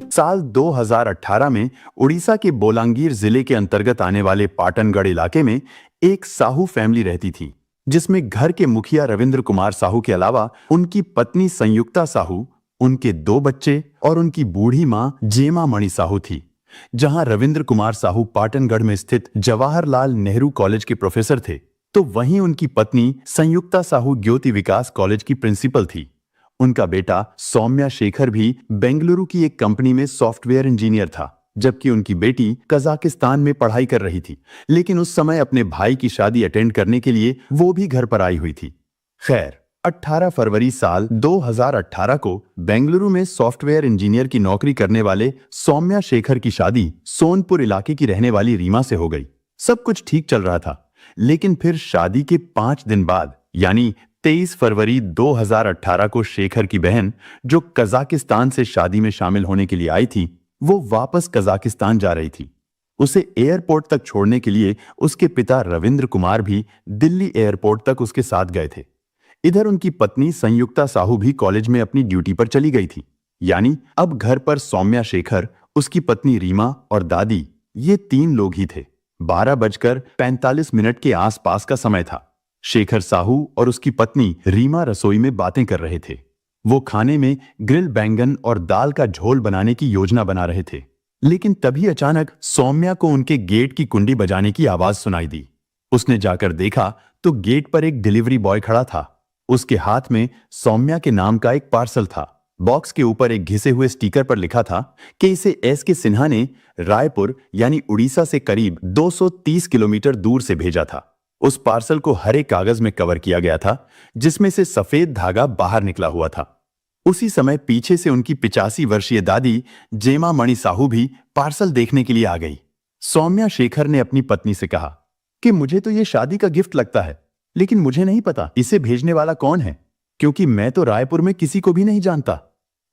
साल 2018 में उड़ीसा के बोलांगीर जिले के अंतर्गत आने वाले पाटनगढ़ इलाके में एक साहू फैमिली रहती थी, जिसमें घर के मुखिया रविंद्र कुमार साहू के अलावा उनकी पत्नी संयुक्ता साहू, उनके 2 बच्चे और उनकी बूढ़ी मां जेमा मणि साहू थी। जहां रविंद्र कुमार साहू पाटनगढ़ में स्थित जवाहरलाल नेहरू कॉलेज के प्रोफेसर थे, तो वहीं उनकी पत्नी संयुक्ता साहू ज्योति विकास कॉलेज की प्रिंसिपल थी। उनका बेटा सौम्या शेखर भी बेंगलुरु की एक कंपनी में सॉफ्टवेयर इंजीनियर था, जबकि उनकी बेटी कजाकिस्तान में पढ़ाई कर रही थी। लेकिन उस समय अपने भाई की शादी अटेंड करने के लिए वो भी घर पर आई हुई थी। खैर, 18 फरवरी साल 2018 को बेंगलुरु में सॉफ्टवेयर इंजीनियर की नौकरी करने वाले सौम्या शेखर की शादी सोनपुर इलाके की रहने वाली रीमा से हो गई। सब कुछ ठीक चल रहा था, लेकिन फिर शादी के 5 दिन बाद यानी 23 फरवरी 2018 को शेखर की बहन, जो कजाकिस्तान से शादी में शामिल होने के लिए आई थी, वो वापस कजाकिस्तान जा रही थी। उसे एयरपोर्ट तक छोड़ने के लिए उसके पिता रविंद्र कुमार भी दिल्ली एयरपोर्ट तक उसके साथ गए थे। इधर उनकी पत्नी संयुक्ता साहू भी कॉलेज में अपनी ड्यूटी पर चली गई थी। यानी अब घर पर सौम्या शेखर, उसकी पत्नी रीमा और दादी, ये 3 लोग ही थे। 12:45 के आसपास का समय था। शेखर साहू और उसकी पत्नी रीमा रसोई में बातें कर रहे थे। वो खाने में ग्रिल बैंगन और दाल का झोल बनाने की योजना बना रहे थे। लेकिन तभी अचानक सौम्या को उनके गेट की कुंडी बजाने की आवाज सुनाई दी। उसने जाकर देखा तो गेट पर एक डिलीवरी बॉय खड़ा था। उसके हाथ में सौम्या के नाम का एक पार्सल था। बॉक्स के ऊपर एक घिसे हुए स्टिकर पर लिखा था कि इसे एस.के. सिन्हा ने रायपुर यानी उड़ीसा से करीब 230 किलोमीटर दूर से भेजा था। उस पार्सल को हरे कागज में कवर किया गया था, जिसमें से सफेद धागा बाहर निकला हुआ था। उसी समय पीछे से उनकी 85 वर्षीय दादी जेमा मणि साहू भी पार्सल देखने के लिए आ गई। सौम्या शेखर ने अपनी पत्नी से कहा कि मुझे तो ये शादी का गिफ्ट लगता है, लेकिन मुझे नहीं पता इसे भेजने वाला कौन है, क्योंकि मैं तो रायपुर में किसी को भी नहीं जानता।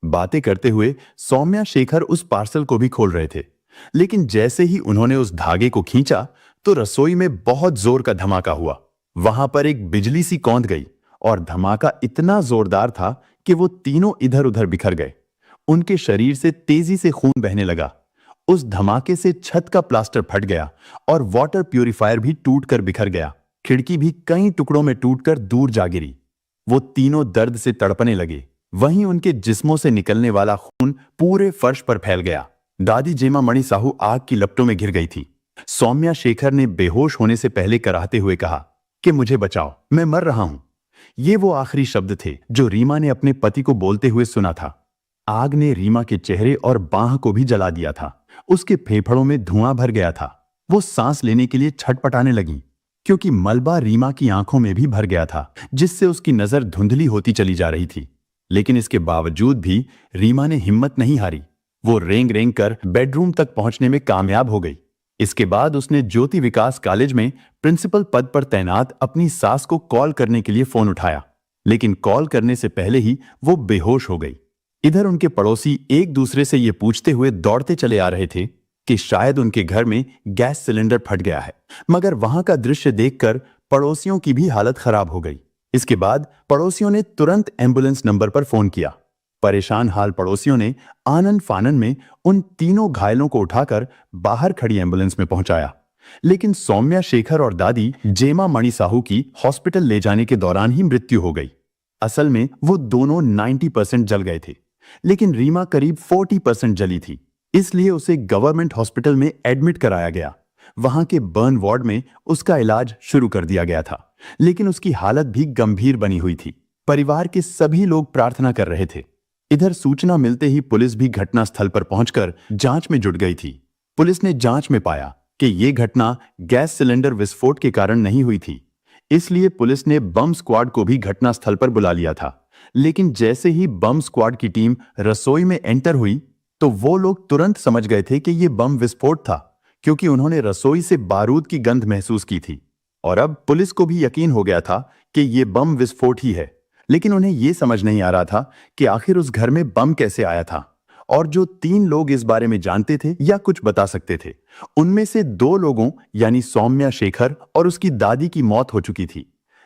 बातें करते हुए सौम्या शेखर उस पार्सल को भी खोल रहे थे, लेकिन जैसे ही उन्होंने उस धागे को खींचा तो रसोई में बहुत जोर का धमाका हुआ। वहां पर एक बिजली सी कौंध गई और धमाका इतना जोरदार था कि वो तीनों इधर उधर बिखर गए। उनके शरीर से तेजी से खून बहने लगा। उस धमाके से छत का प्लास्टर फट गया और वाटर प्यूरिफायर भी टूटकर बिखर गया। खिड़की भी कई टुकड़ों में टूटकर दूर जा गिरी। वो तीनों दर्द से तड़पने लगे। वहीं उनके जिस्मों से निकलने वाला खून पूरे फर्श पर फैल गया। दादी जेमा मणि साहू आग की लपटों में घिर गई थी। सौम्या शेखर ने बेहोश होने से पहले कराहते हुए कहा कि मुझे बचाओ, मैं मर रहा हूं। ये वो आखिरी शब्द थे जो रीमा ने अपने पति को बोलते हुए सुना था। आग ने रीमा के चेहरे और बाह को भी जला दिया था। उसके फेफड़ों में धुआं भर गया था। वो सांस लेने के लिए छटपटाने लगी, क्योंकि मलबा रीमा की आंखों में भी भर गया था, जिससे उसकी नजर धुंधली होती चली जा रही थी। लेकिन इसके बावजूद भी रीमा ने हिम्मत नहीं हारी। वो रेंग रेंग कर बेडरूम तक पहुंचने में कामयाब हो गई। इसके बाद उसने ज्योति विकास कॉलेज में प्रिंसिपल पद पर तैनात अपनी सास को कॉल करने के लिए फोन उठाया, लेकिन कॉल करने से पहले ही वो बेहोश हो गई। इधर उनके पड़ोसी एक दूसरे से ये पूछते हुए दौड़ते चले आ रहे थे कि शायद उनके घर में गैस सिलेंडर फट गया है, मगर वहां का दृश्य देखकर पड़ोसियों की भी हालत खराब हो गई। इसके बाद पड़ोसियों ने तुरंत एम्बुलेंस नंबर पर फोन किया। परेशान हाल पड़ोसियों ने आनन फानन में उन तीनों घायलों को उठाकर बाहर खड़ी एम्बुलेंस में पहुंचाया। लेकिन सौम्या शेखर और दादी जेमा मणि साहू की हॉस्पिटल ले जाने के दौरान ही मृत्यु हो गई। असल में वो दोनों 90% जल गए थे, लेकिन रीमा करीब 40% जली थी। इसलिए उसे गवर्नमेंट हॉस्पिटल में एडमिट कराया गया। वहां के बर्न वार्ड में उसका इलाज शुरू कर दिया गया था, लेकिन उसकी हालत भी गंभीर बनी हुई थी। परिवार के सभी लोग प्रार्थना कर रहे थे। इधर सूचना मिलते ही पुलिस भी घटनास्थल पर पहुंचकर जांच में जुट गई थी। पुलिस ने जांच में पाया कि यह घटना गैस सिलेंडर विस्फोट के कारण नहीं हुई थी। इसलिए पुलिस ने बम स्क्वाड को भी घटनास्थल पर बुला लिया था। लेकिन जैसे ही बम स्क्वाड की टीम रसोई में एंटर हुई तो वो लोग तुरंत समझ गए थे कि यह बम विस्फोट था, क्योंकि उन्होंने रसोई से बारूद की गंध महसूस की थी। और अब पुलिस को भी यकीन हो गया था कि यह बम विस्फोट ही है। लेकिन उन्हें यह समझ नहीं आ रहा था कि आखिर उस घर में बम कैसे आया था। और जो 3 लोग इस बारे में जानते थे या कुछ बता सकते थे, उनमें से 2 लोगों यानी सौम्या शेखर और उसकी दादी की मौत हो चुकी थी,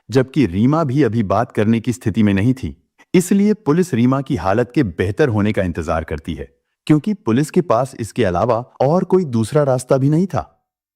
जबकि रीमा भी अभी बात करने की स्थिति में नहीं थी। इसलिए पुलिस रीमा की हालत के बेहतर होने का इंतजार करती है, क्योंकि पुलिस के पास इसके अलावा और कोई दूसरा रास्ता भी नहीं था।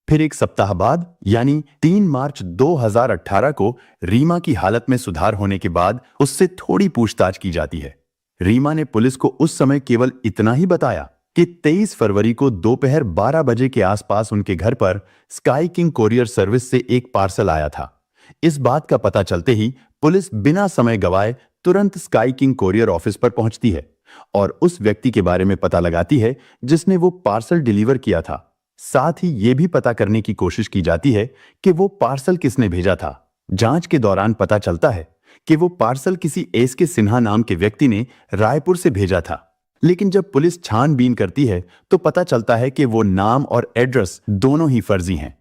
फिर एक सप्ताह बाद यानी 3 मार्च 2018 को रीमा की हालत में सुधार होने के बाद उससे थोड़ी पूछताछ की जाती है। रीमा ने पुलिस को उस समय केवल इतना ही बताया कि 23 फरवरी को दोपहर 12 बजे के आसपास उनके घर पर स्काई किंग कोरियर सर्विस से एक पार्सल आया था। इस बात का पता चलते ही पुलिस बिना समय गवाए तुरंत स्काई किंग कोरियर ऑफिस पर पहुंचती है और उस व्यक्ति के बारे में पता लगाती है जिसने वो पार्सल डिलीवर किया था। साथ ही ये भी पता करने की कोशिश की जाती है कि वो पार्सल किसने भेजा था। जांच के दौरान पता चलता है कि वो पार्सल किसी एस.के. सिन्हा नाम के व्यक्ति ने रायपुर से भेजा था, लेकिन जब पुलिस छानबीन करती है तो पता चलता है कि वो नाम और एड्रेस दोनों ही फर्जी हैं।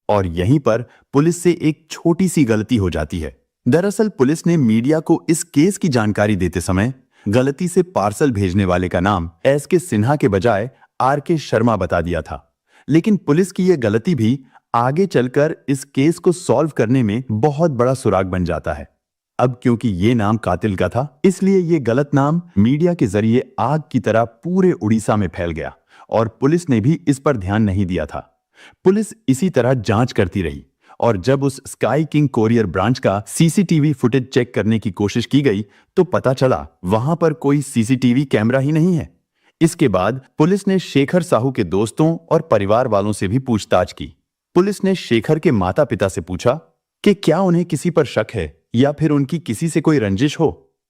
और यहीं पर पुलिस से एक छोटी सी गलती हो जाती है। दरअसल पुलिस ने मीडिया को इस केस की जानकारी देते समय गलती से पार्सल भेजने वाले का नाम एस.के. सिन्हा के बजाय आर.के. शर्मा बता दिया था। लेकिन पुलिस की यह गलती भी आगे चलकर इस केस को सॉल्व करने में बहुत बड़ा सुराग बन जाता है। अब क्योंकि ये नाम कातिल का था, इसलिए ये गलत नाम मीडिया के जरिए आग की तरह पूरे उड़ीसा में फैल गया और पुलिस ने भी इस पर ध्यान नहीं दिया था। पुलिस इसी तरह जांच करती रही और जब उस स्काई किंग कोरियर ब्रांच का सीसीटीवी फुटेज चेक करने की कोशिश की गई तो पता चला वहां पर कोई सीसीटीवी कैमरा ही नहीं है। इसके बाद पुलिस ने शेखर साहू के दोस्तों और परिवार वालों से भी पूछताछ की। पुलिस ने शेखर के माता पिता से पूछा कि क्या उन्हें किसी पर शक है या फिर उनकी किसी से कोई रंजिश हो।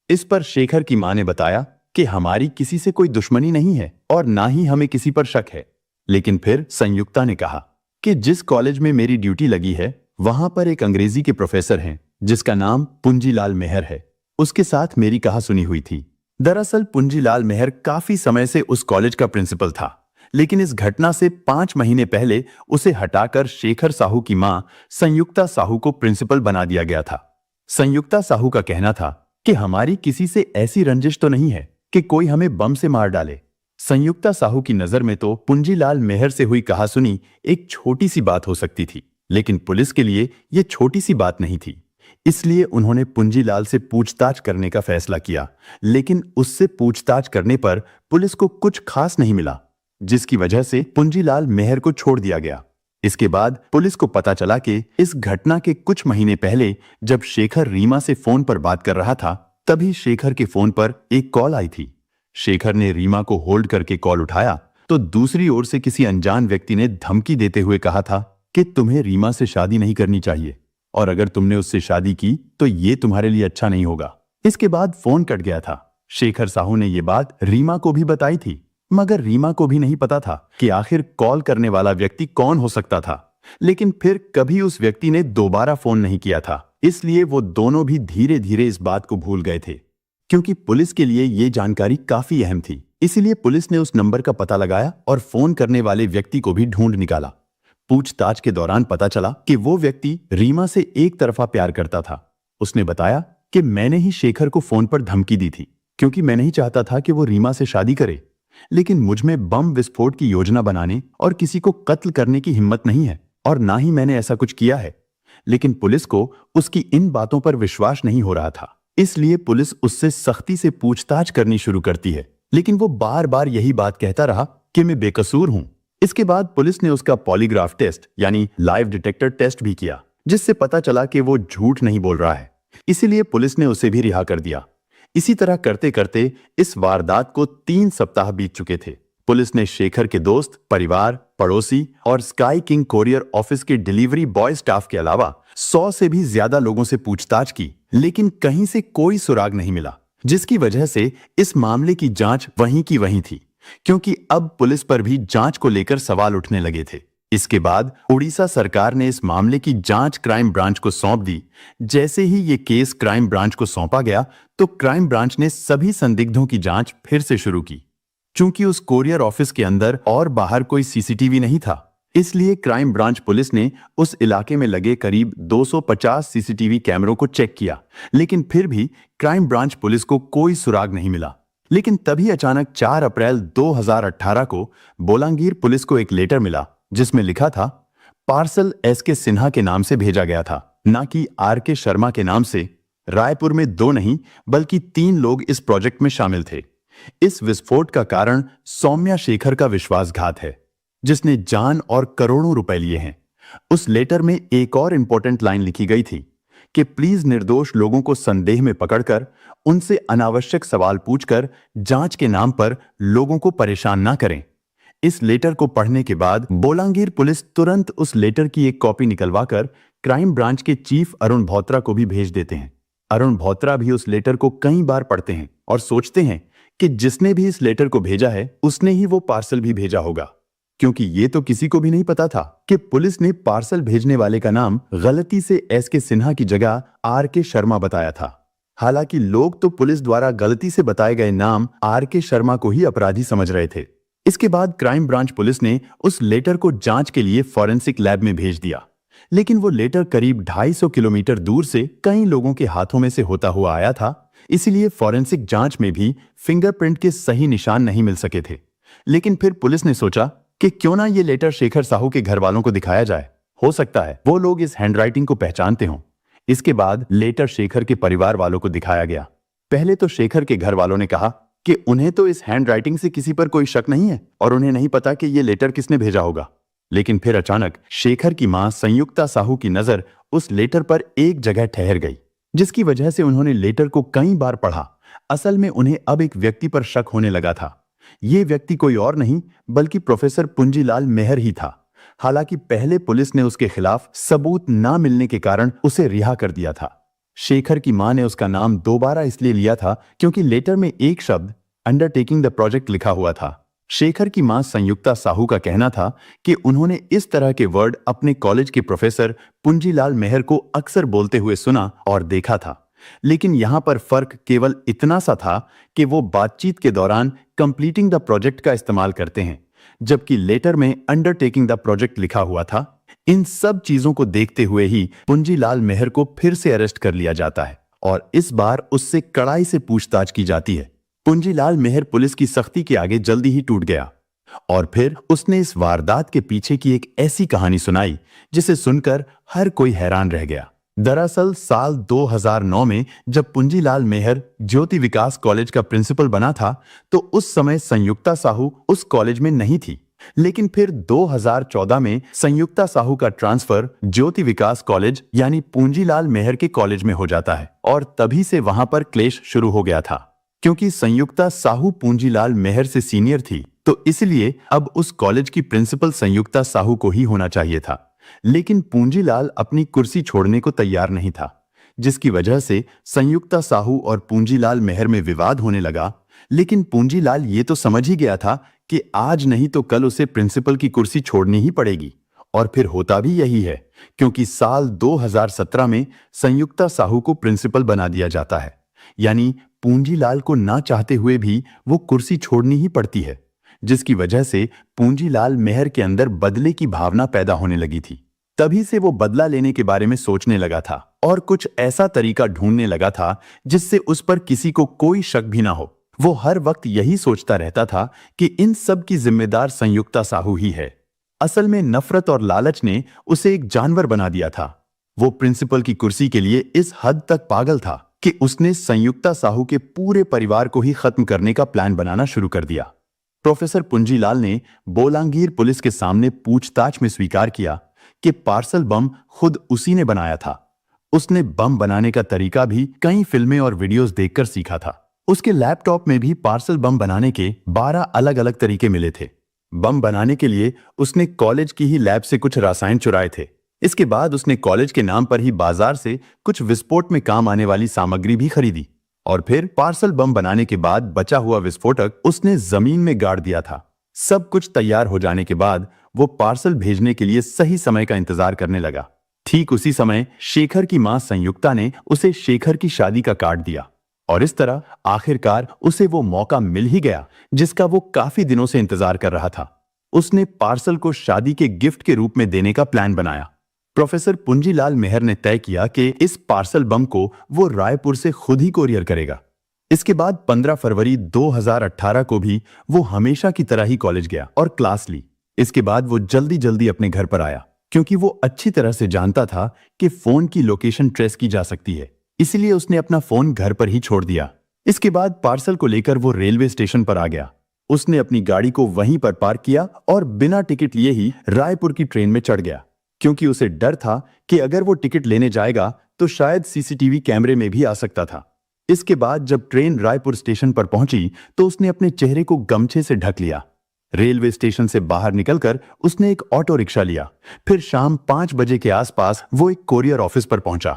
इस पर शेखर की मां ने बताया कि हमारी किसी से कोई दुश्मनी नहीं है और ना ही हमें किसी पर शक है। लेकिन फिर संयुक्ता ने कहा कि जिस कॉलेज में मेरी ड्यूटी लगी है वहां पर एक अंग्रेजी के प्रोफेसर हैं जिसका नाम पुंजीलाल मेहर है, उसके साथ मेरी कहासुनी हुई थी। दरअसल पुंजीलाल मेहर काफी समय से उस कॉलेज का प्रिंसिपल था, लेकिन इस घटना से 5 महीने पहले उसे हटाकर शेखर साहू की मां संयुक्ता साहू को प्रिंसिपल बना दिया गया था। संयुक्ता साहू का कहना था कि हमारी किसी से ऐसी रंजिश तो नहीं है कि कोई हमें बम से मार डाले। संयुक्ता साहू की नजर में तो पुंजीलाल मेहर से हुई कहासुनी एक छोटी सी बात हो सकती थी, लेकिन पुलिस के लिए यह छोटी सी बात नहीं थी। इसलिए उन्होंने पुंजीलाल से पूछताछ करने का फैसला किया, लेकिन उससे पूछताछ करने पर पुलिस को कुछ खास नहीं मिला, जिसकी वजह से पुंजीलाल मेहर को छोड़ दिया गया। इसके बाद पुलिस को पता चला कि इस घटना के कुछ महीने पहले जब शेखर रीमा से फोन पर बात कर रहा था, तभी शेखर के फोन पर एक कॉल आई थी। शेखर ने रीमा को होल्ड करके कॉल उठाया तो दूसरी ओर से किसी अनजान व्यक्ति ने धमकी देते हुए कहा था कि तुम्हें रीमा से शादी नहीं करनी चाहिए और अगर तुमने उससे शादी की तो ये तुम्हारे लिए अच्छा नहीं होगा। इसके बाद फोन कट गया था। शेखर साहू ने यह बात रीमा को भी बताई थी, मगर रीमा को भी नहीं पता था कि आखिर कॉल करने वाला व्यक्ति कौन हो सकता था। लेकिन फिर कभी उस व्यक्ति ने दोबारा फोन नहीं किया था, इसलिए वो दोनों भी धीरे धीरे इस बात को भूल गए थे। क्योंकि पुलिस के लिए ये जानकारी काफी अहम थी, इसलिए पुलिस ने उस नंबर का पता लगाया और फोन करने वाले व्यक्ति को भी ढूंढ निकाला। पूछताछ के दौरान पता चला कि वो व्यक्ति रीमा से एक तरफा प्यार करता था। उसने बताया कि मैंने ही शेखर को फोन पर धमकी दी थी क्योंकि मैं नहीं चाहता था कि वो रीमा से शादी करे, लेकिन मुझमें बम विस्फोट की योजना बनाने और किसी को कत्ल करने की हिम्मत नहीं है और ना ही मैंने ऐसा कुछ किया है। लेकिन पुलिस को उसकी इन बातों पर विश्वास नहीं हो रहा था, इसलिए पुलिस उससे सख्ती से पूछताछ करनी शुरू करती है, लेकिन वो बार बार यही बात कहता रहा कि मैं बेकसूर हूं। इसके बाद पुलिस ने उसका पॉलीग्राफ टेस्ट यानी लाइव डिटेक्टर टेस्ट भी किया, जिससे पता चला कि वो झूठ नहीं बोल रहा है। इसीलिए पुलिस ने उसे भी रिहा कर दिया। इसी तरह करते करते इस वारदात को 3 सप्ताह बीत चुके थे। पुलिस ने शेखर के दोस्त, परिवार, पड़ोसी और स्काई किंग कोरियर ऑफिस के डिलीवरी बॉय स्टाफ के अलावा 100 से भी ज्यादा लोगों से पूछताछ की, लेकिन कहीं से कोई सुराग नहीं मिला, जिसकी वजह से इस मामले की जांच वहीं की वहीं थी, क्योंकि अब पुलिस पर भी जांच को लेकर सवाल उठने लगे थे। इसके बाद उड़ीसा सरकार ने इस मामले की जांच क्राइम ब्रांच को सौंप दी। जैसे ही ये केस क्राइम ब्रांच को सौंपा गया तो क्राइम ब्रांच ने सभी संदिग्धों की जांच फिर से शुरू की। चूंकि उस कोरियर ऑफिस के अंदर और बाहर कोई सीसीटीवी नहीं था, इसलिए क्राइम ब्रांच पुलिस ने उस इलाके में लगे करीब 250 सीसीटीवी कैमरों को चेक किया, लेकिन फिर भी क्राइम ब्रांच पुलिस को कोई सुराग नहीं मिला। लेकिन तभी अचानक 4 अप्रैल 2018 को बोलांगीर पुलिस को एक लेटर मिला, जिसमें लिखा था पार्सल एस.के. सिन्हा के नाम से भेजा गया था, ना कि आर.के. शर्मा के नाम से। रायपुर में 2 नहीं बल्कि 3 लोग इस प्रोजेक्ट में शामिल थे। इस विस्फोट का कारण सौम्या शेखर का विश्वासघात है, जिसने जान और करोड़ों रुपए लिए हैं। उस लेटर में एक और इंपॉर्टेंट लाइन लिखी गई थी कि प्लीज निर्दोष लोगों को संदेह में पकड़कर उनसे अनावश्यक सवाल पूछकर जांच के नाम पर लोगों को परेशान ना करें। इस लेटर को पढ़ने के बाद बोलांगीर पुलिस तुरंत उस लेटर की एक कॉपी निकलवाकर क्राइम ब्रांच के चीफ अरुण भौत्रा को भी भेज देते हैं। अरुण भौत्रा भी उस लेटर को कई बार पढ़ते हैं और सोचते हैं कि जिसने भी इस लेटर को भेजा है उसने ही वो पार्सल भी भेजा होगा, क्योंकि ये तो किसी को भी नहीं पता था कि पुलिस ने पार्सल भेजने वाले का नाम गलती से एस.के. सिन्हा की जगह आर.के. शर्मा बताया था। हालांकि लोग तो पुलिस द्वारा गलती से बताए गए नाम आर.के. शर्मा को ही अपराधी समझ रहे थे। इसके बाद क्राइम ब्रांच पुलिस ने उस लेटर को जांच के लिए फॉरेंसिक लैब में भेज दिया, लेकिन वो लेटर करीब 250 किलोमीटर दूर से कई लोगों के हाथों में से होता हुआ आया था, इसलिए फॉरेंसिक जांच में भी फिंगरप्रिंट के सही निशान नहीं मिल सके थे। लेकिन फिर पुलिस ने सोचा कि क्यों ना ये लेटर शेखर साहू के घर वालों को दिखाया जाए, हो सकता है वो लोग इस हैंडराइटिंग को पहचानते हों। इसके बाद लेटर शेखर के परिवार वालों को दिखाया गया। पहले तो शेखर के घर वालों ने कहा कि उन्हें तो इस हैंडराइटिंग से किसी पर कोई शक नहीं है और उन्हें नहीं पता कि ये लेटर किसने भेजा होगा। लेकिन फिर अचानक शेखर की मां संयुक्ता साहू की नजर उस लेटर पर एक जगह ठहर गई, जिसकी वजह से उन्होंने लेटर को कई बार पढ़ा। असल में उन्हें अब एक व्यक्ति पर शक होने लगा था। ये व्यक्ति कोई और नहीं बल्कि प्रोफेसर पुंजीलाल मेहर ही था। हालांकि पहले पुलिस ने उसके खिलाफ सबूत ना मिलने के कारण उसे रिहा कर दिया था। शेखर की मां ने उसका नाम दोबारा इसलिए लिया था क्योंकि लेटर में एक शब्द अंडरटेकिंग द प्रोजेक्ट लिखा हुआ था। शेखर की मां संयुक्ता साहू का कहना था कि उन्होंने इस तरह के वर्ड अपने कॉलेज के प्रोफेसर पुंजीलाल मेहर को अक्सर बोलते हुए सुना और देखा था। लेकिन यहां पर फर्क केवल इतना सा था कि वो बातचीत के दौरान कंप्लीटिंग द प्रोजेक्ट का इस्तेमाल करते हैं, जबकि लेटर में अंडरटेकिंग द प्रोजेक्ट लिखा हुआ था। इन सब चीजों को देखते हुए ही पुंजीलाल मेहर को फिर से अरेस्ट कर लिया जाता है और इस बार उससे कड़ाई से पूछताछ की जाती है। पुंजीलाल मेहर पुलिस की सख्ती के आगे जल्दी ही टूट गया और फिर उसने इस वारदात के पीछे की एक ऐसी कहानी सुनाई जिसे सुनकर हर कोई हैरान रह गया। दरअसल साल 2009 में जब पुंजीलाल मेहर ज्योति विकास कॉलेज का प्रिंसिपल बना था तो उस समय संयुक्ता साहू उस कॉलेज में नहीं थी। लेकिन फिर 2014 में संयुक्ता साहू का ट्रांसफर ज्योति विकास कॉलेज यानी पुंजीलाल मेहर के कॉलेज में हो जाता है और तभी से वहां पर क्लेश शुरू हो गया था। क्योंकि संयुक्ता साहू पुंजीलाल मेहर से सीनियर थी तो इसलिए अब उस कॉलेज की प्रिंसिपल संयुक्ता साहू को ही होना चाहिए था। लेकिन पूंजीलाल अपनी कुर्सी छोड़ने को तैयार नहीं था, जिसकी वजह से संयुक्ता साहू और पूंजीलाल मेहर में विवाद होने लगा। लेकिन पूंजीलाल ये तो समझ ही गया था कि आज नहीं तो कल उसे प्रिंसिपल की कुर्सी छोड़नी ही पड़ेगी और फिर होता भी यही है, क्योंकि साल 2017 में संयुक्ता साहू को प्रिंसिपल बना दिया जाता है। यानी पूंजीलाल को ना चाहते हुए भी वो कुर्सी छोड़नी ही पड़ती है, जिसकी वजह से पूंजीलाल मेहर के अंदर बदले की भावना पैदा होने लगी थी। तभी से वो बदला लेने के बारे में सोचने लगा था और कुछ ऐसा तरीका ढूंढने लगा था जिससे उस पर किसी को कोई शक भी ना हो। वो हर वक्त यही सोचता रहता था कि इन सब की जिम्मेदार संयुक्ता साहू ही है। असल में नफरत और लालच ने उसे एक जानवर बना दिया था। वो प्रिंसिपल की कुर्सी के लिए इस हद तक पागल था कि उसने संयुक्ता साहू के पूरे परिवार को ही खत्म करने का प्लान बनाना शुरू कर दिया। प्रोफेसर पुंजीलाल ने बोलांगीर पुलिस के सामने पूछताछ में स्वीकार किया कि पार्सल बम खुद उसी ने बनाया था। उसने बम बनाने का तरीका भी कई फिल्में और वीडियोस देखकर सीखा था। उसके लैपटॉप में भी पार्सल बम बनाने के 12 अलग अलग तरीके मिले थे। बम बनाने के लिए उसने कॉलेज की ही लैब से कुछ रसायन चुराए थे। इसके बाद उसने कॉलेज के नाम पर ही बाजार से कुछ विस्फोट में काम आने वाली सामग्री भी खरीदी और फिर पार्सल बम बनाने के बाद बचा हुआ विस्फोटक उसने जमीन में गाड़ दिया था। सब कुछ तैयार हो जाने के बाद वो पार्सल भेजने के लिए सही समय का इंतजार करने लगा। ठीक उसी समय शेखर की मां संयुक्ता ने उसे शेखर की शादी का कार्ड दिया और इस तरह आखिरकार उसे वो मौका मिल ही गया जिसका वो काफी दिनों से इंतजार कर रहा था। उसने पार्सल को शादी के गिफ्ट के रूप में देने का प्लान बनाया। प्रोफेसर पुंजीलाल मेहर ने तय किया कि इस पार्सल बम को वो रायपुर से खुद ही कोरियर करेगा। इसके बाद 15 फरवरी 2018 को भी वो हमेशा की तरह ही कॉलेज गया और क्लास ली। इसके बाद वो जल्दी जल्दी अपने घर पर आया, क्योंकि वो अच्छी तरह से जानता था कि फोन की लोकेशन ट्रेस की जा सकती है। इसलिए उसने अपना फोन घर पर ही छोड़ दिया। इसके बाद पार्सल को लेकर वो रेलवे स्टेशन पर आ गया। उसने अपनी गाड़ी को वहीं पर पार्क किया और बिना टिकट लिए ही रायपुर की ट्रेन में चढ़ गया, क्योंकि उसे डर था कि अगर वो टिकट लेने जाएगा तो शायद सीसीटीवी कैमरे में भी आ सकता था। इसके बाद जब ट्रेन रायपुर स्टेशन पर पहुंची तो उसने अपने चेहरे को गमछे से ढक लिया। रेलवे स्टेशन से बाहर निकलकर उसने एक ऑटो रिक्शा लिया। फिर शाम 5 बजे के आसपास वो एक कोरियर ऑफिस पर पहुंचा।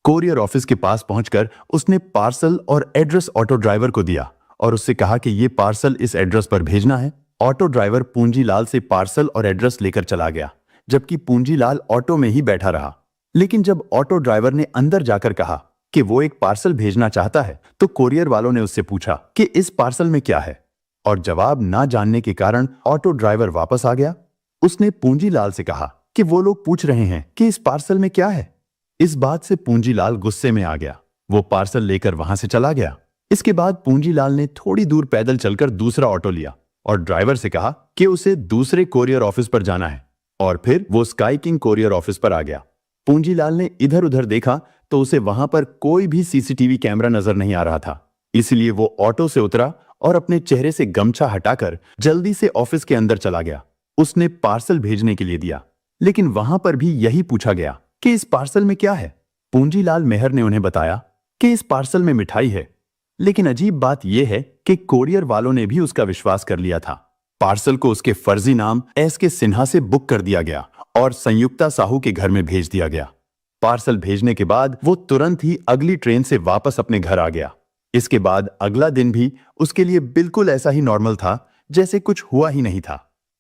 कोरियर ऑफिस के पास पहुंचकर उसने पार्सल और एड्रेस ऑटो ड्राइवर को दिया और उससे कहा कि ये पार्सल इस एड्रेस पर भेजना है। ऑटो ड्राइवर पूंजीलाल से पार्सल और एड्रेस लेकर चला गया, जबकि पूंजीलाल ऑटो में ही बैठा रहा। लेकिन जब ऑटो ड्राइवर ने अंदर जाकर कहा कि वो एक पार्सल भेजना चाहता है तो कोरियर वालों ने उससे पूछा कि इस पार्सल में क्या है, और जवाब ना जानने के कारण ऑटो ड्राइवर वापस आ गया। उसने पूंजीलाल से कहा कि वो लोग पूछ रहे हैं कि इस पार्सल में क्या है। इस बात से पूंजीलाल गुस्से में आ गया। वो पार्सल लेकर वहां से चला गया। इसके बाद पूंजीलाल ने थोड़ी दूर पैदल चलकर दूसरा ऑटो लिया और ड्राइवर से कहा कि उसे दूसरे कोरियर ऑफिस पर जाना है, और फिर वो स्काई किंग कोरियर ऑफिस पर आ गया। पूंजीलाल ने इधर उधर देखा तो उसे वहां पर कोई भी सीसीटीवी कैमरा नजर नहीं आ रहा था। इसलिए वो ऑटो से उतरा और अपने चेहरे से गमछा हटाकर जल्दी से ऑफिस के अंदर चला गया। उसने पार्सल भेजने के लिए दिया, लेकिन वहां पर भी यही पूछा गया कि इस पार्सल में क्या है। पूंजीलाल मेहर ने उन्हें बताया कि इस पार्सल में मिठाई है। लेकिन अजीब बात यह है कि कोरियर वालों ने भी उसका विश्वास कर लिया था। पार्सल को उसके फर्जी नाम एस.के. सिन्हा से बुक कर दिया गया और संयुक्ता साहू के घर में भेज दिया गया। पार्सल भेजने के बाद वो तुरंत ही अगली ट्रेन से वापस अपने घर आ गया। इसके बाद अगला दिन भी उसके लिए बिल्कुल ऐसा ही नॉर्मल था जैसे कुछ हुआ ही नहीं था।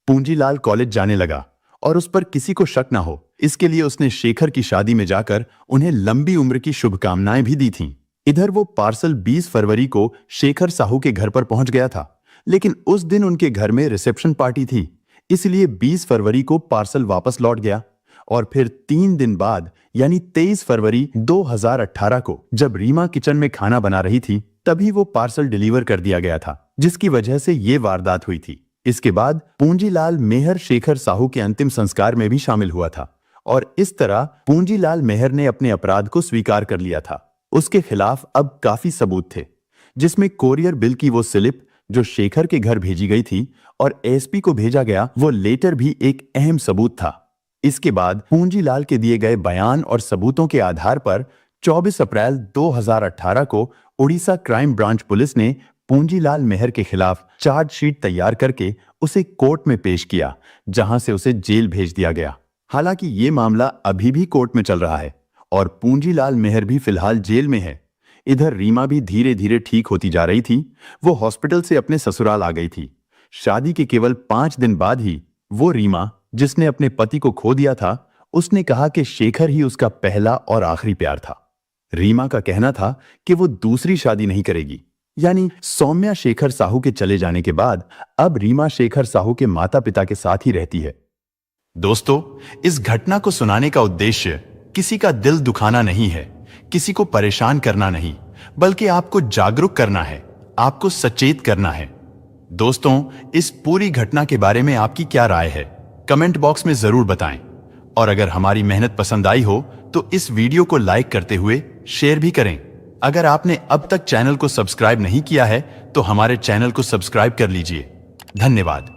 पूंजीलाल कॉलेज जाने लगा और उस पर किसी को शक ना हो, इसके लिए उसने शेखर की शादी में जाकर उन्हें लंबी उम्र की शुभकामनाएं भी दी थीं। इधर वो पार्सल 20 फरवरी को शेखर साहू के घर पर पहुंच गया था, लेकिन उस दिन उनके घर में रिसेप्शन पार्टी थी, इसलिए 20 फरवरी को पार्सल वापस लौट गया। और फिर 3 दिन बाद यानी 23 फरवरी 2018 को जब रीमा किचन में खाना बना रही थी, तभी वो पार्सल डिलीवर कर दिया गया था, जिसकी वजह से ये वारदात हुई थी। इसके बाद पूंजीलाल मेहर शेखर साहू के अंतिम संस्कार में भी शामिल हुआ था और इस तरह पूंजीलाल मेहर ने अपने अपराध को स्वीकार कर लिया था। उसके खिलाफ अब काफी सबूत थे, जिसमें कोरियर बिल की वो स्लिप जो शेखर के घर भेजी गई थी और एसपी को भेजा गया वो लेटर भी एक अहम सबूत था। इसके बाद पूंजीलाल के दिए गए बयान और सबूतों के आधार पर 24 अप्रैल 2018 को उड़ीसा क्राइम ब्रांच पुलिस ने पूंजीलाल मेहर के खिलाफ चार्जशीट तैयार करके उसे कोर्ट में पेश किया, जहां से उसे जेल भेज दिया गया। हालांकि ये मामला अभी भी कोर्ट में चल रहा है और पूंजीलाल मेहर भी फिलहाल जेल में है। इधर रीमा भी धीरे धीरे ठीक होती जा रही थी। वो हॉस्पिटल से अपने ससुराल आ गई थी। शादी के केवल 5 दिन बाद ही वो रीमा, जिसने अपने पति को खो दिया था, उसने कहा कि शेखर ही उसका पहला और आखिरी प्यार था। रीमा का कहना था कि वो दूसरी शादी नहीं करेगी। यानी सौम्या शेखर साहू के चले जाने के बाद अब रीमा शेखर साहू के माता पिता के साथ ही रहती है। दोस्तों, इस घटना को सुनाने का उद्देश्य किसी का दिल दुखाना नहीं है, किसी को परेशान करना नहीं, बल्कि आपको जागरूक करना है, आपको सचेत करना है। दोस्तों, इस पूरी घटना के बारे में आपकी क्या राय है, कमेंट बॉक्स में जरूर बताएं। और अगर हमारी मेहनत पसंद आई हो तो इस वीडियो को लाइक करते हुए शेयर भी करें। अगर आपने अब तक चैनल को सब्सक्राइब नहीं किया है तो हमारे चैनल को सब्सक्राइब कर लीजिए। धन्यवाद।